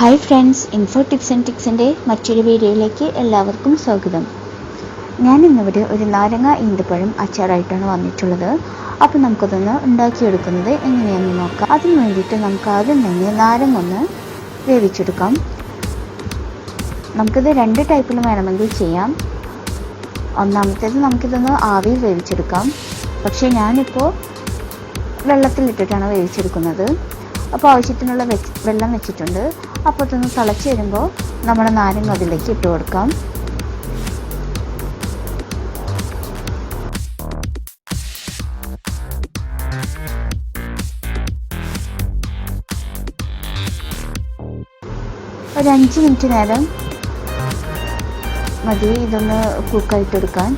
Hi friends, info tips and ടിക്സിൻ്റെ മറ്റൊരു വീഡിയോയിലേക്ക് എല്ലാവർക്കും സ്വാഗതം. ഞാൻ ഇന്നിവിടെ ഒരു നാരങ്ങ ഈന്തപ്പഴം അച്ചാറായിട്ടാണ് വന്നിട്ടുള്ളത്. അപ്പോൾ നമുക്കതൊന്ന് ഉണ്ടാക്കിയെടുക്കുന്നത് എങ്ങനെയാണെന്ന് നോക്കാം. അതിന് വേണ്ടിയിട്ട് നമുക്ക് ആദ്യം തന്നെ നാരങ്ങ ഒന്ന് വേവിച്ചെടുക്കാം. നമുക്കിത് രണ്ട് ടൈപ്പിൽ വേണമെങ്കിൽ ചെയ്യാം. ഒന്നാമത്തേത് നമുക്കിതൊന്ന് ആവിയിൽ വേവിച്ചെടുക്കാം. പക്ഷേ ഞാനിപ്പോൾ വെള്ളത്തിലിട്ടിട്ടാണ് വേവിച്ചെടുക്കുന്നത്. അപ്പോൾ ആവശ്യത്തിനുള്ള വെള്ളം വെച്ചിട്ടുണ്ട്. അപ്പോൾ അതൊന്ന് തിളച്ച് വരുമ്പോൾ നമ്മുടെ നാരങ്ങ അതിലേക്ക് ഇട്ട് കൊടുക്കാം. ഒരു 5 മിനിറ്റ് നേരം മതി ഇതൊന്ന് കുക്കായിട്ടെടുക്കാൻ.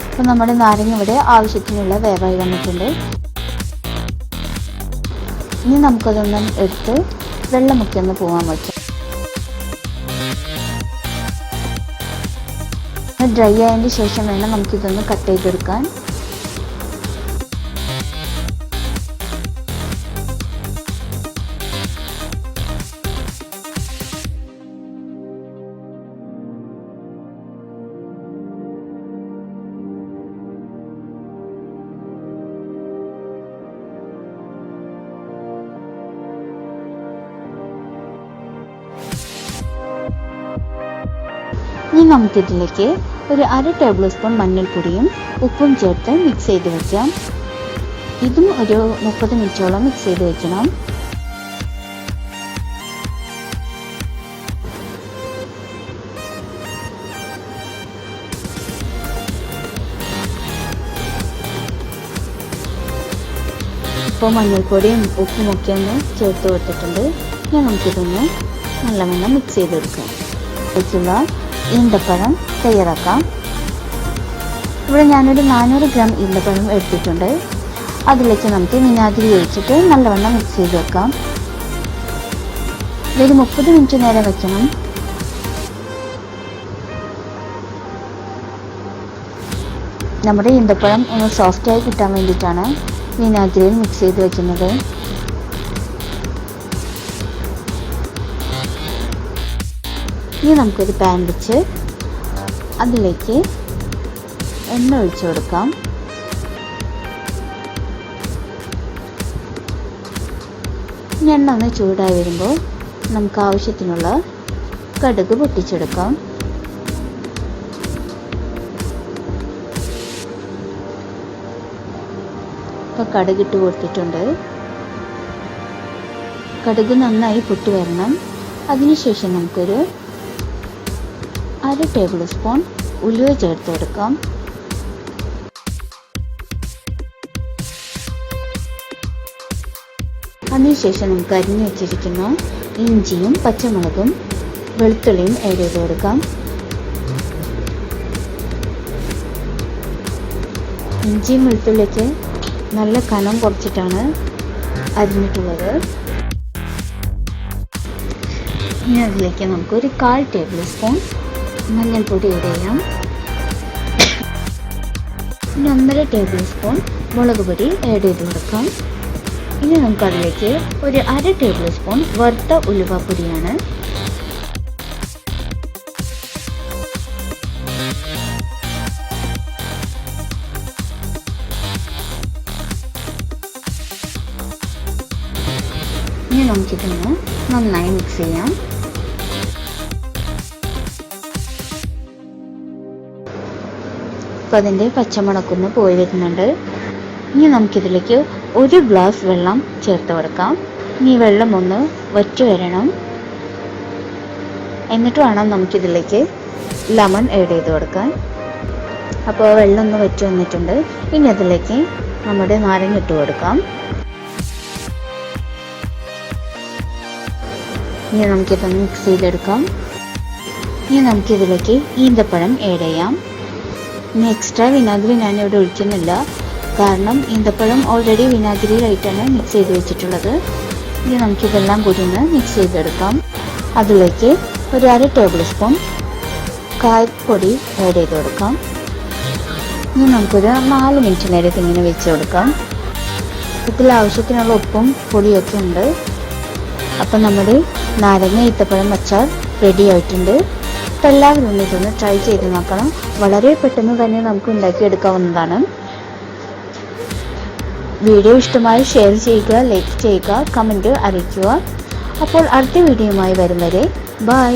അപ്പോൾ നമ്മുടെ നാരങ്ങ ഇവിടെ ആവശ്യത്തിനുള്ള വേവായി വന്നിട്ടുണ്ട്. ഇനി നമുക്കതൊന്നും എടുത്ത് വെള്ളമൊക്കെ ഒന്ന് പോകാൻ വയ്ക്കാം. ഡ്രൈ ആയതിന് ശേഷം വേണം നമുക്കിതൊന്ന് കട്ട് ചെയ്തെടുക്കാൻ. ഇനി നമുക്കിതിലേക്ക് ഒരു 1/2 ടേബിൾ സ്പൂൺ മഞ്ഞൾപ്പൊടിയും ഉപ്പും ചേർത്ത് മിക്സ് ചെയ്ത് വയ്ക്കാം. ഇതും ഒരു 30 മിനിറ്റോളം മിക്സ് ചെയ്ത് വയ്ക്കണം. ഇപ്പോൾ മഞ്ഞൾപ്പൊടിയും ഉപ്പുമൊക്കെ ഒന്ന് ചേർത്ത് കൊടുത്തിട്ടുണ്ട്. ഇനി നമുക്കിതൊന്ന് നല്ലവണ്ണം മിക്സ് ചെയ്തെടുക്കാം. ഇതിലേക്കുള്ള ഈന്തപ്പഴം തയ്യാറാക്കാം. ഇവിടെ ഞാനൊരു 400 ഗ്രാം ഈന്തപ്പഴം എടുത്തിട്ടുണ്ട്. അതിലേക്ക് നമുക്ക് വിനാഗിരി ഒഴിച്ചിട്ട് നല്ലവണ്ണം മിക്സ് ചെയ്ത് വെക്കാം. ഇതൊരു 30 മിനിറ്റ് നേരം വെക്കണം. നമ്മുടെ ഈന്തപ്പഴം ഒന്ന് സോഫ്റ്റായി കിട്ടാൻ വേണ്ടിയിട്ടാണ് വിനാഗിരിയിൽ മിക്സ് ചെയ്ത് വെക്കുന്നത്. ഇനി നമുക്കൊരു പാൻ വെച്ച് അതിലേക്ക് എണ്ണ ഒഴിച്ചു കൊടുക്കാം. എണ്ണ ഒന്ന് ചൂടായി വരുമ്പോൾ നമുക്ക് ആവശ്യത്തിനുള്ള കടുക് പൊട്ടിച്ചെടുക്കാം. ഇപ്പോൾ കടുകിട്ട് കൊടുത്തിട്ടുണ്ട്. കടുക് നന്നായി പൊട്ടി വരണം. അതിനുശേഷം നമുക്കൊരു 1/2 ടേബിൾ സ്പൂൺ ഉലുവ ചേർത്ത് കൊടുക്കാം. അതിനുശേഷം നമുക്ക് അരിഞ്ഞു വെച്ചിരിക്കുന്ന ഇഞ്ചിയും പച്ചമുളകും വെളുത്തുള്ളിയും ആഡ് ചെയ്ത് കൊടുക്കാം. ഇഞ്ചിയും വെളുത്തുള്ളിക്ക് നല്ല കനം കുറച്ചിട്ടാണ് അരിഞ്ഞിട്ടുള്ളത്. ഇനി അതിലേക്ക് നമുക്കൊരു 1/4 ടേബിൾ സ്പൂൺ മഞ്ഞൾപ്പൊടി ആഡ് ചെയ്യാം. ഇനി 1.5 ടേബിൾ സ്പൂൺ മുളക് പൊടി ആഡ് ചെയ്ത് കൊടുക്കാം. ഇനി നമുക്കതിലേക്ക് ഒരു 1/2 ടേബിൾ സ്പൂൺ വറുത്ത ഉലുവപ്പൊടിയാണ്. ഇനി നമുക്കിതൊന്ന് നന്നായി മിക്സ് ചെയ്യാം. അപ്പോൾ അതിൻ്റെ പച്ചമണക്കൊന്ന് പോയി വരുന്നുണ്ട്. ഇനി നമുക്കിതിലേക്ക് 1 ഗ്ലാസ് വെള്ളം ചേർത്ത് കൊടുക്കാം. ഇനി വെള്ളം ഒന്ന് വറ്റി വരണം. എന്നിട്ട് വേണം നമുക്കിതിലേക്ക് ലെമൺ ആഡ് ചെയ്ത് കൊടുക്കാൻ. അപ്പോൾ വെള്ളം ഒന്ന് വറ്റി വന്നിട്ടുണ്ട്. ഇനി അതിലേക്ക് നമ്മുടെ നാരങ്ങ ഇട്ട് കൊടുക്കാം. ഇനി നമുക്കിതൊന്ന് മിക്സ് ചെയ്തെടുക്കാം. ഇനി നമുക്കിതിലേക്ക് ഈന്തപ്പഴം ആഡ് ചെയ്യാം. ഇനി എക്സ്ട്രാ വിനാഗിരി ഞാനിവിടെ ഒഴിക്കുന്നില്ല, കാരണം ഈന്തപ്പഴം ഓൾറെഡി വിനാഗിരിയിലായിട്ടാണ് മിക്സ് ചെയ്ത് വെച്ചിട്ടുള്ളത്. ഇനി നമുക്കിതെല്ലാം കൂടി ഒന്ന് മിക്സ് ചെയ്തെടുക്കാം. അതിലേക്ക് ഒരു 1/2 ടേബിൾ സ്പൂൺ കായപ്പൊടി ആഡ് ചെയ്ത് കൊടുക്കാം. ഇനി നമുക്കൊരു 4 മിനിറ്റ് നേരം ഇതിങ്ങനെ വെച്ച് കൊടുക്കാം. ഇതിൽ ആവശ്യത്തിനുള്ള ഉപ്പും പൊടിയൊക്കെ ഉണ്ട്. അപ്പം നമ്മുടെ നാരങ്ങ ഈത്തപ്പഴം അച്ചാർ റെഡി ആയിട്ടുണ്ട്. അപ്പം എല്ലാവരും ഇതൊന്ന് ട്രൈ ചെയ്ത് നോക്കണം. വളരെ പെട്ടെന്ന് തന്നെ നമുക്ക് ഉണ്ടാക്കിയെടുക്കാവുന്നതാണ്. വീഡിയോ ഇഷ്ടമായി ഷെയർ ചെയ്യുക, ലൈക്ക് ചെയ്യുക, കമൻറ്റ് അറിയിക്കുക. അപ്പോൾ അടുത്ത വീഡിയോയുമായി വരും വരെ ബൈ.